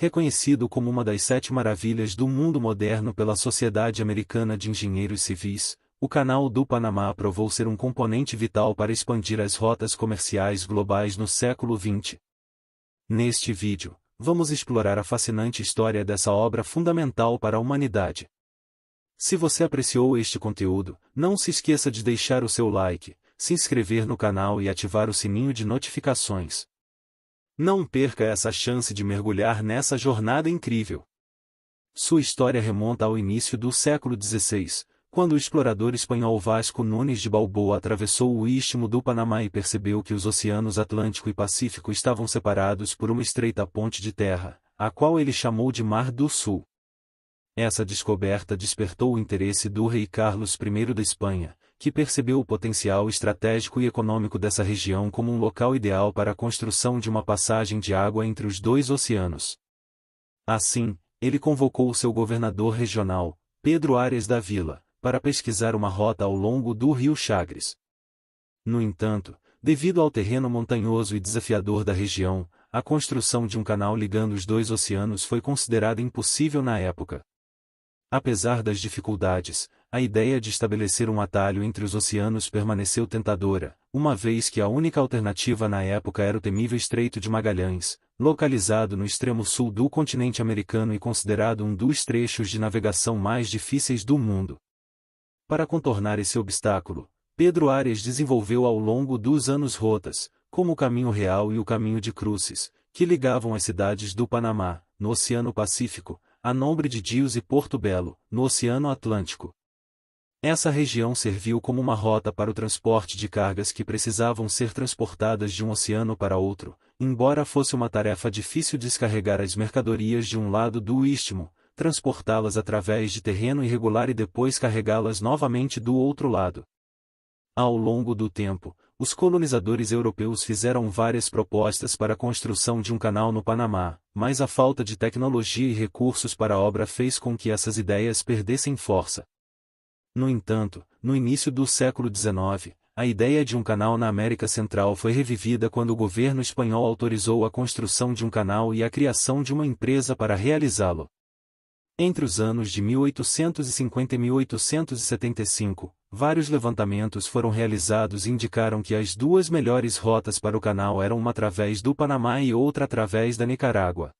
reconhecido como uma das 7 maravilhas do mundo moderno pela Sociedade Americana de Engenheiros Civis, o Canal do Panamá provou ser um componente vital para expandir as rotas comerciais globais no século XX. Neste vídeo, vamos explorar a fascinante história dessa obra fundamental para a humanidade. Se você apreciou este conteúdo, não se esqueça de deixar o seu like, se inscrever no canal e ativar o sininho de notificações. Não perca essa chance de mergulhar nessa jornada incrível. Sua história remonta ao início do século XVI, quando o explorador espanhol Vasco Nunes de Balboa atravessou o Istmo do Panamá e percebeu que os oceanos Atlântico e Pacífico estavam separados por uma estreita ponte de terra, a qual ele chamou de Mar do Sul. Essa descoberta despertou o interesse do rei Carlos I da Espanha, que percebeu o potencial estratégico e econômico dessa região como um local ideal para a construção de uma passagem de água entre os dois oceanos. Assim, ele convocou seu governador regional, Pedro Arias da Vila, para pesquisar uma rota ao longo do rio Chagres. No entanto, devido ao terreno montanhoso e desafiador da região, a construção de um canal ligando os dois oceanos foi considerada impossível na época. Apesar das dificuldades, a ideia de estabelecer um atalho entre os oceanos permaneceu tentadora, uma vez que a única alternativa na época era o temível Estreito de Magalhães, localizado no extremo sul do continente americano e considerado um dos trechos de navegação mais difíceis do mundo. Para contornar esse obstáculo, Pedro Arias desenvolveu ao longo dos anos rotas, como o Caminho Real e o Caminho de Cruces, que ligavam as cidades do Panamá, no Oceano Pacífico, a Nombre de Dios e Porto Belo, no Oceano Atlântico. Essa região serviu como uma rota para o transporte de cargas que precisavam ser transportadas de um oceano para outro, embora fosse uma tarefa difícil descarregar as mercadorias de um lado do istmo, transportá-las através de terreno irregular e depois carregá-las novamente do outro lado. Ao longo do tempo, os colonizadores europeus fizeram várias propostas para a construção de um canal no Panamá, mas a falta de tecnologia e recursos para a obra fez com que essas ideias perdessem força. No entanto, no início do século XIX, a ideia de um canal na América Central foi revivida quando o governo espanhol autorizou a construção de um canal e a criação de uma empresa para realizá-lo. Entre os anos de 1850 e 1875, vários levantamentos foram realizados e indicaram que as duas melhores rotas para o canal eram uma através do Panamá e outra através da Nicarágua.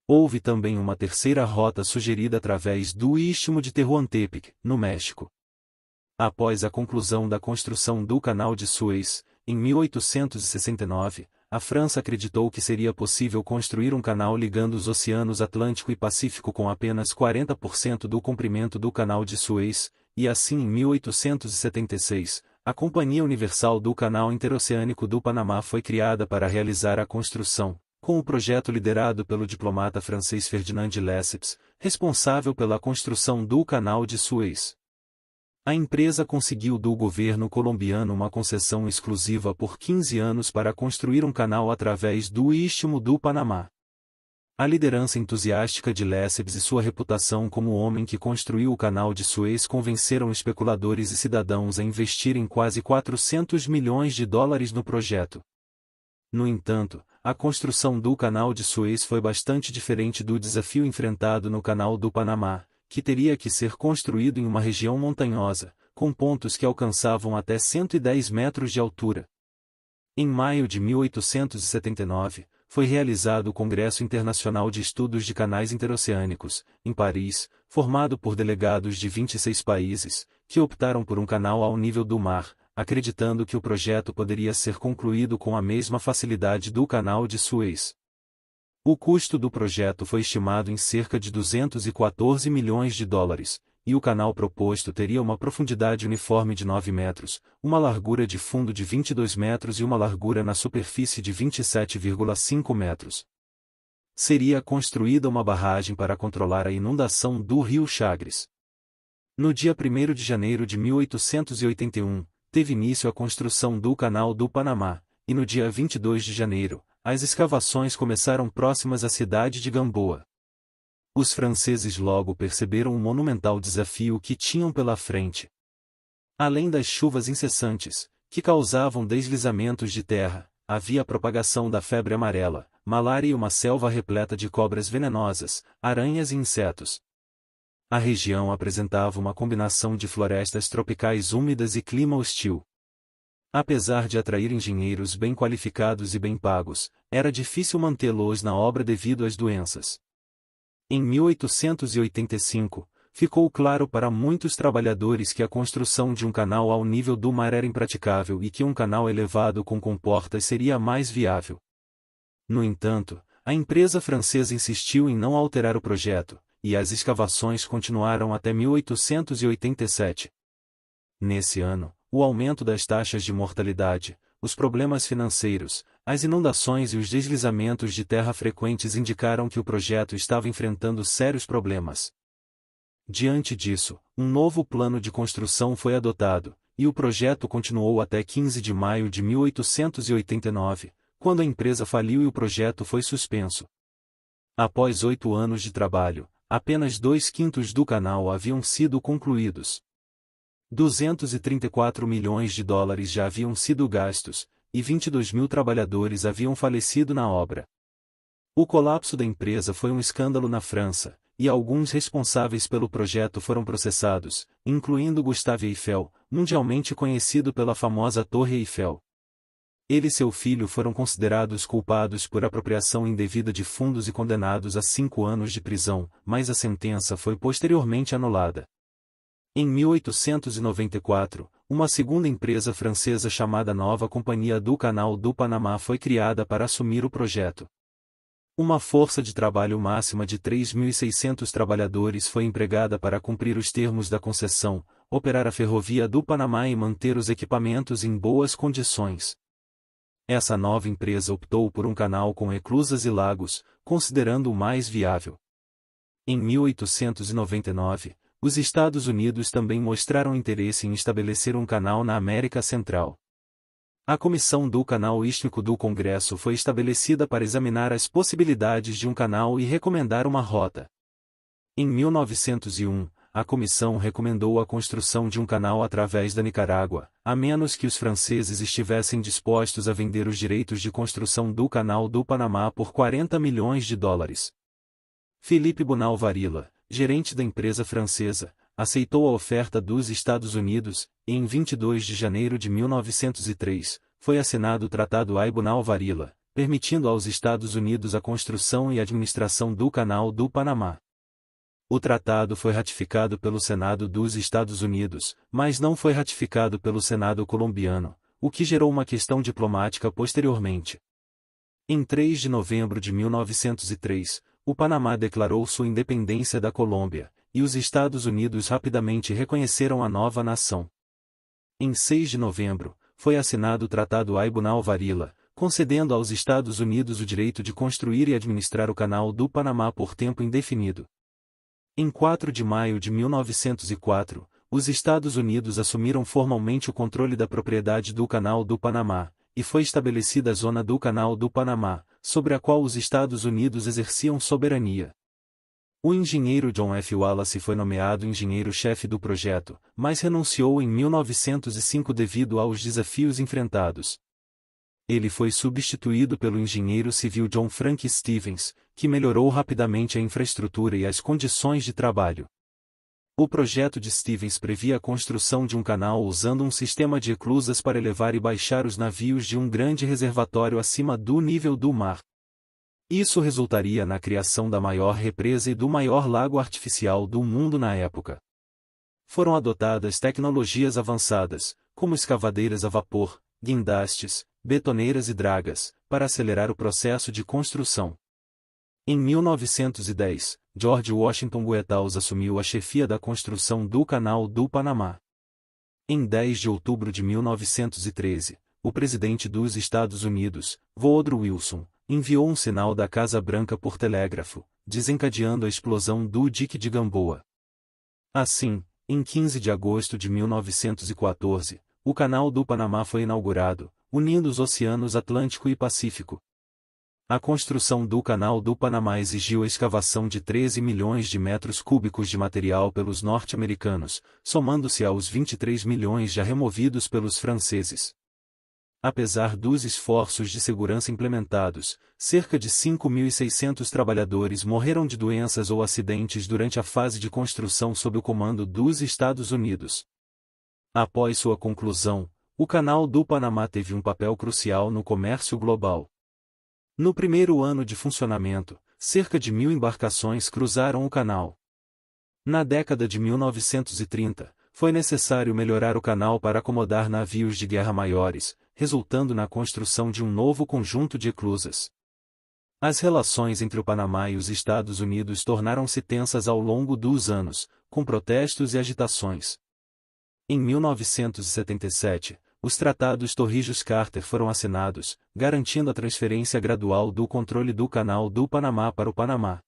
Houve também uma terceira rota sugerida através do Istmo de Tehuantepec, no México. Após a conclusão da construção do Canal de Suez, em 1869, a França acreditou que seria possível construir um canal ligando os oceanos Atlântico e Pacífico com apenas 40% do comprimento do Canal de Suez, e assim em 1876, a Companhia Universal do Canal Interoceânico do Panamá foi criada para realizar a construção, com o projeto liderado pelo diplomata francês Ferdinand de Lesseps, responsável pela construção do Canal de Suez. A empresa conseguiu do governo colombiano uma concessão exclusiva por 15 anos para construir um canal através do Istmo do Panamá. A liderança entusiástica de Lesseps e sua reputação como o homem que construiu o Canal de Suez convenceram especuladores e cidadãos a investirem quase 400 milhões de dólares no projeto. No entanto, a construção do Canal de Suez foi bastante diferente do desafio enfrentado no Canal do Panamá, que teria que ser construído em uma região montanhosa, com pontos que alcançavam até 110 metros de altura. Em maio de 1879, foi realizado o Congresso Internacional de Estudos de Canais Interoceânicos, em Paris, formado por delegados de 26 países, que optaram por um canal ao nível do mar, acreditando que o projeto poderia ser concluído com a mesma facilidade do Canal de Suez. O custo do projeto foi estimado em cerca de 214 milhões de dólares, e o canal proposto teria uma profundidade uniforme de 9 metros, uma largura de fundo de 22 metros e uma largura na superfície de 27,5 metros. Seria construída uma barragem para controlar a inundação do rio Chagres. No dia 1º de janeiro de 1881, teve início a construção do Canal do Panamá, e no dia 22 de janeiro, as escavações começaram próximas à cidade de Gamboa. Os franceses logo perceberam o monumental desafio que tinham pela frente. Além das chuvas incessantes, que causavam deslizamentos de terra, havia a propagação da febre amarela, malária e uma selva repleta de cobras venenosas, aranhas e insetos. A região apresentava uma combinação de florestas tropicais úmidas e clima hostil. Apesar de atrair engenheiros bem qualificados e bem pagos, era difícil mantê-los na obra devido às doenças. Em 1885, ficou claro para muitos trabalhadores que a construção de um canal ao nível do mar era impraticável e que um canal elevado com comportas seria mais viável. No entanto, a empresa francesa insistiu em não alterar o projeto, e as escavações continuaram até 1887. Nesse ano, o aumento das taxas de mortalidade, os problemas financeiros, as inundações e os deslizamentos de terra frequentes indicaram que o projeto estava enfrentando sérios problemas. Diante disso, um novo plano de construção foi adotado, e o projeto continuou até 15 de maio de 1889, quando a empresa faliu e o projeto foi suspenso. Após 8 anos de trabalho, apenas 2/5 do canal haviam sido concluídos. 234 milhões de dólares já haviam sido gastos, e 22 mil trabalhadores haviam falecido na obra. O colapso da empresa foi um escândalo na França, e alguns responsáveis pelo projeto foram processados, incluindo Gustave Eiffel, mundialmente conhecido pela famosa Torre Eiffel. Ele e seu filho foram considerados culpados por apropriação indevida de fundos e condenados a 5 anos de prisão, mas a sentença foi posteriormente anulada. Em 1894, uma segunda empresa francesa chamada Nova Companhia do Canal do Panamá foi criada para assumir o projeto. Uma força de trabalho máxima de 3.600 trabalhadores foi empregada para cumprir os termos da concessão, operar a ferrovia do Panamá e manter os equipamentos em boas condições. Essa nova empresa optou por um canal com eclusas e lagos, considerando o mais viável. Em 1899, os Estados Unidos também mostraram interesse em estabelecer um canal na América Central. A Comissão do Canal Istmico do Congresso foi estabelecida para examinar as possibilidades de um canal e recomendar uma rota. Em 1901, a comissão recomendou a construção de um canal através da Nicarágua, a menos que os franceses estivessem dispostos a vender os direitos de construção do Canal do Panamá por 40 milhões de dólares. Philippe Bonal Varilla, gerente da empresa francesa, aceitou a oferta dos Estados Unidos, e em 22 de janeiro de 1903, foi assinado o Tratado Aibonal-Varilla, permitindo aos Estados Unidos a construção e administração do Canal do Panamá. O tratado foi ratificado pelo Senado dos Estados Unidos, mas não foi ratificado pelo Senado colombiano, o que gerou uma questão diplomática posteriormente. Em 3 de novembro de 1903, o Panamá declarou sua independência da Colômbia, e os Estados Unidos rapidamente reconheceram a nova nação. Em 6 de novembro, foi assinado o Tratado Aibonal-Varilla, concedendo aos Estados Unidos o direito de construir e administrar o Canal do Panamá por tempo indefinido. Em 4 de maio de 1904, os Estados Unidos assumiram formalmente o controle da propriedade do Canal do Panamá, e foi estabelecida a Zona do Canal do Panamá, sobre a qual os Estados Unidos exerciam soberania. O engenheiro John F. Wallace foi nomeado engenheiro-chefe do projeto, mas renunciou em 1905 devido aos desafios enfrentados. Ele foi substituído pelo engenheiro civil John Frank Stevens, que melhorou rapidamente a infraestrutura e as condições de trabalho. O projeto de Stevens previa a construção de um canal usando um sistema de eclusas para elevar e baixar os navios de um grande reservatório acima do nível do mar. Isso resultaria na criação da maior represa e do maior lago artificial do mundo na época. Foram adotadas tecnologias avançadas, como escavadeiras a vapor, guindastes, betoneiras e dragas, para acelerar o processo de construção. Em 1910, George Washington Goethals assumiu a chefia da construção do Canal do Panamá. Em 10 de outubro de 1913, o presidente dos Estados Unidos, Woodrow Wilson, enviou um sinal da Casa Branca por telégrafo, desencadeando a explosão do dique de Gamboa. Assim, em 15 de agosto de 1914, o Canal do Panamá foi inaugurado, unindo os oceanos Atlântico e Pacífico. A construção do Canal do Panamá exigiu a escavação de 13 milhões de metros cúbicos de material pelos norte-americanos, somando-se aos 23 milhões já removidos pelos franceses. Apesar dos esforços de segurança implementados, cerca de 5.600 trabalhadores morreram de doenças ou acidentes durante a fase de construção sob o comando dos Estados Unidos. Após sua conclusão, o Canal do Panamá teve um papel crucial no comércio global. No primeiro ano de funcionamento, cerca de 1.000 embarcações cruzaram o canal. Na década de 1930, foi necessário melhorar o canal para acomodar navios de guerra maiores, resultando na construção de um novo conjunto de eclusas. As relações entre o Panamá e os Estados Unidos tornaram-se tensas ao longo dos anos, com protestos e agitações. Em 1977, os Tratados Torrijos-Carter foram assinados, garantindo a transferência gradual do controle do Canal do Panamá para o Panamá.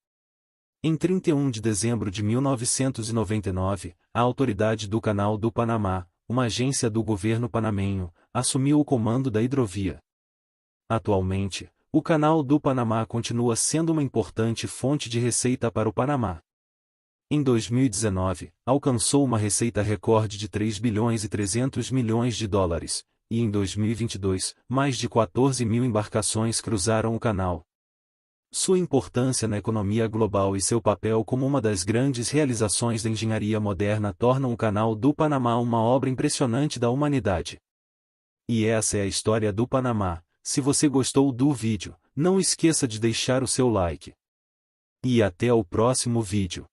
Em 31 de dezembro de 1999, a Autoridade do Canal do Panamá, uma agência do governo panamenho, assumiu o comando da hidrovia. Atualmente, o Canal do Panamá continua sendo uma importante fonte de receita para o Panamá. Em 2019, alcançou uma receita recorde de 3 bilhões e 300 milhões de dólares, e em 2022, mais de 14.000 embarcações cruzaram o canal. Sua importância na economia global e seu papel como uma das grandes realizações da engenharia moderna tornam o Canal do Panamá uma obra impressionante da humanidade. E essa é a história do Panamá. Se você gostou do vídeo, não esqueça de deixar o seu like. E até o próximo vídeo.